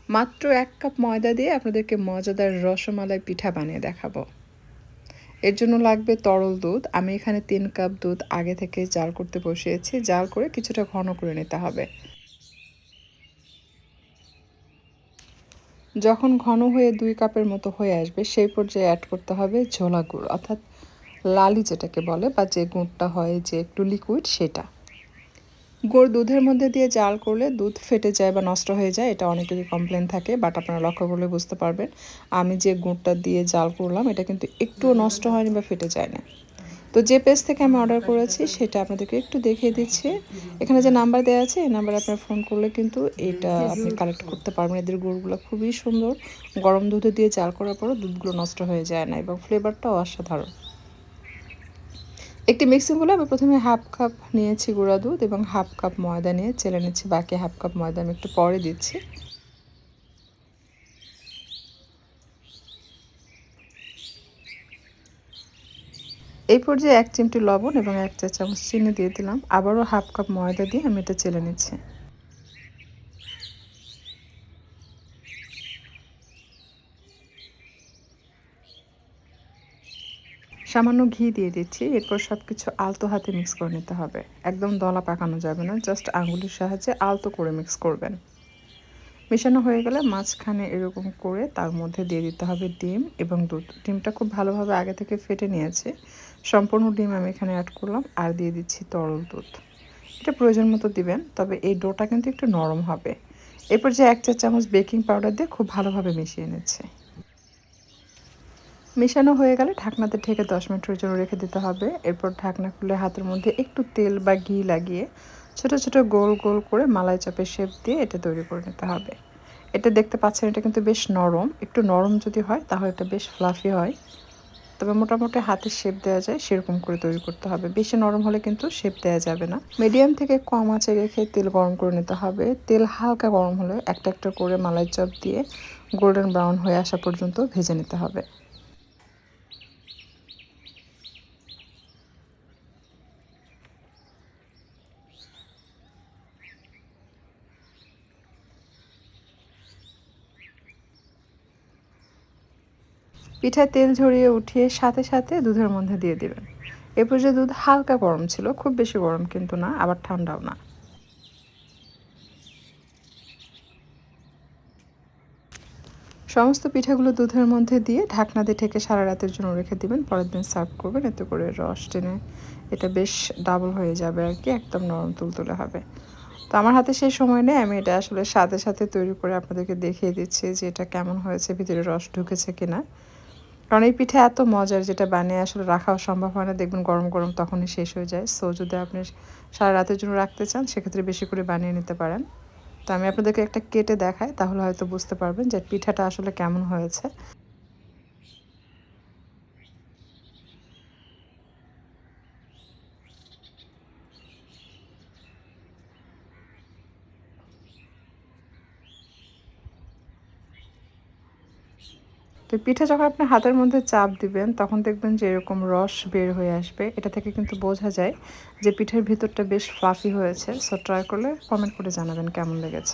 মাত্র 1 কাপ ময়দা দিয়ে আপনাদেরকে মজাদার রসমালাই পিঠা বানিয়ে দেখাবো। এর জন্য লাগবে তরল দুধ। আমি এখানে 3 কাপ দুধ আগে থেকে জাল করতে বসিয়েছি। জাল করে কিছুটা ঘন করে নিতে হবে। যখন ঘন হয়ে 2 কাপের মতো হয়ে আসবে সেই পর্যায়ে অ্যাড করতে হবে ঝোলা গুড়, অর্থাৎ লালি যেটাকে বলে, বা যে গুড়টা হয় যে একটু লিকুইড সেটা। গুড় দুধের মধ্যে দিয়ে জাল করলে দুধ ফেটে যায় বা নষ্ট হয়ে যায়, এটা অনেকেরই কমপ্লেন থাকে, বাট আপনারা লক্ষ্য করলে বুঝতে পারবেন আমি যে গুড়টা দিয়ে জাল করলাম এটা কিন্তু একটুও নষ্ট হয়নি বা ফেটে যায় না। তো যে পেজ থেকে আমি অর্ডার করেছি সেটা আপনাদেরকে একটু দেখিয়ে দিচ্ছি। এখানে যে নাম্বার দেওয়া আছে এই নাম্বারে আপনার ফোন করলে কিন্তু এটা আপনি কালেক্ট করতে পারবেন। এদের গুড়গুলো খুবই সুন্দর, গরম দুধে দিয়ে জাল করার পরও দুধগুলো নষ্ট হয়ে যায় না এবং ফ্লেভারটাও অসাধারণ। একটি মিক্সিং বলে আমি প্রথমে হাফ কাপ নিয়েছি গুঁড়া দুধ এবং হাফ কাপ ময়দা নিয়ে চেলে নিচ্ছি। বাকি হাফ কাপ ময়দা আমি একটু পরে দিচ্ছি। এই পর্যায়ে 1 চিমটি লবণ এবং 1 চা চামচ চিনি দিয়ে দিলাম। আবারও হাফ কাপ ময়দা দিয়ে আমি এটা চেলে নিচ্ছি। সামান্য ঘি দিয়ে দিচ্ছি। এরপর সব কিছু আলতো হাতে মিক্স করে নিতে হবে। একদম দলা পাকানো যাবে না, জাস্ট আঙুলের সাহায্যে আলতো করে মিক্স করবেন। মেশানো হয়ে গেলে মাঝখানে এরকম করে তার মধ্যে দিয়ে দিতে হবে ডিম এবং দুধ। ডিমটা খুব ভালোভাবে আগে থেকে ফেটে নিয়েছি। সম্পূর্ণ ডিম আমি এখানে অ্যাড করলাম আর দিয়ে দিচ্ছি তরল দুধ। এটা প্রয়োজন মতো দিবেন, তবে এই ডোটা কিন্তু একটু নরম হবে। এরপর যে 1 চা চামচ বেকিং পাউডার দিয়ে খুব ভালোভাবে মিশিয়ে নিচ্ছি। মেশানো হয়ে গেলে ঢাকনাতে ঢেকে 10 মিনিটের জন্য রেখে দিতে হবে। এরপর ঢাকনা খুলে হাতের মধ্যে একটু তেল বা ঘি লাগিয়ে ছোট ছোট গোল গোল করে মালাই চাপের শেপ দিয়ে এটা তৈরি করে নিতে হবে। এটা দেখতে পাচ্ছেন এটা কিন্তু বেশ নরম। একটু নরম যদি হয় তাহলে এটা বেশ ফ্লাফি হয়। তবে মোটামুটি হাতে শেপ দেওয়া যায় সেরকম করে তৈরি করতে হবে। বেশি নরম হলে কিন্তু শেপ দেওয়া যাবে না। মিডিয়াম থেকে কম আঁচে রেখে তেল গরম করে নিতে হবে। তেল হালকা গরম হলে একটা একটা করে মালাই চাপ দিয়ে গোল্ডেন ব্রাউন হয়ে আসা পর্যন্ত ভেজে নিতে হবে। পিঠায় তেল ঝরিয়ে উঠিয়ে সাথে সাথে দুধের মধ্যে দিয়ে দিবেন। এ পর্যায়ে দুধ হালকা গরম ছিল, খুব বেশি গরম কিন্তু না, আবার ঠান্ডাও না। সমস্ত পিঠাগুলো দুধের মধ্যে দিয়ে ঢাকনা দিয়ে ঢেকে সারা রাতের জন্য রেখে দিবেন। পরের দিন সার্ভ করবেন, এতে করে রস টেনে এটা বেশ ডাবল হয়ে যাবে আর কি, একদম নরম তুলতুলে হবে। তো আমার হাতে সেই সময় নেই, আমি এটা আসলে সাথে সাথে তৈরি করে আপনাদেরকে দেখিয়ে দিচ্ছি যে এটা কেমন হয়েছে, ভিতরে রস ঢুকেছে কিনা। কারণ এই পিঠা এত মজার, যেটা বানিয়ে আসলে রাখাও সম্ভব হয় না, দেখবেন গরম গরম তখনই শেষ হয়ে যায়। সো যদি আপনি সারা রাতের জন্য রাখতে চান সেক্ষেত্রে বেশি করে বানিয়ে নিতে পারেন। তো আমি আপনাদেরকে একটা কেটে দেখাই, তাহলে হয়তো বুঝতে পারবেন যে পিঠাটা আসলে কেমন হয়েছে। তো পিঠা যখন আপনি হাতের মধ্যে চাপ দিবেন তখন দেখবেন যে এরকম রস বের হয়ে আসবে। এটা থেকে কিন্তু বোঝা যায় যে পিঠার ভিতরটা বেশ ফ্লাফি হয়েছে। সো ট্রাই করলে কমেন্ট করে জানাবেন কেমন লেগেছে।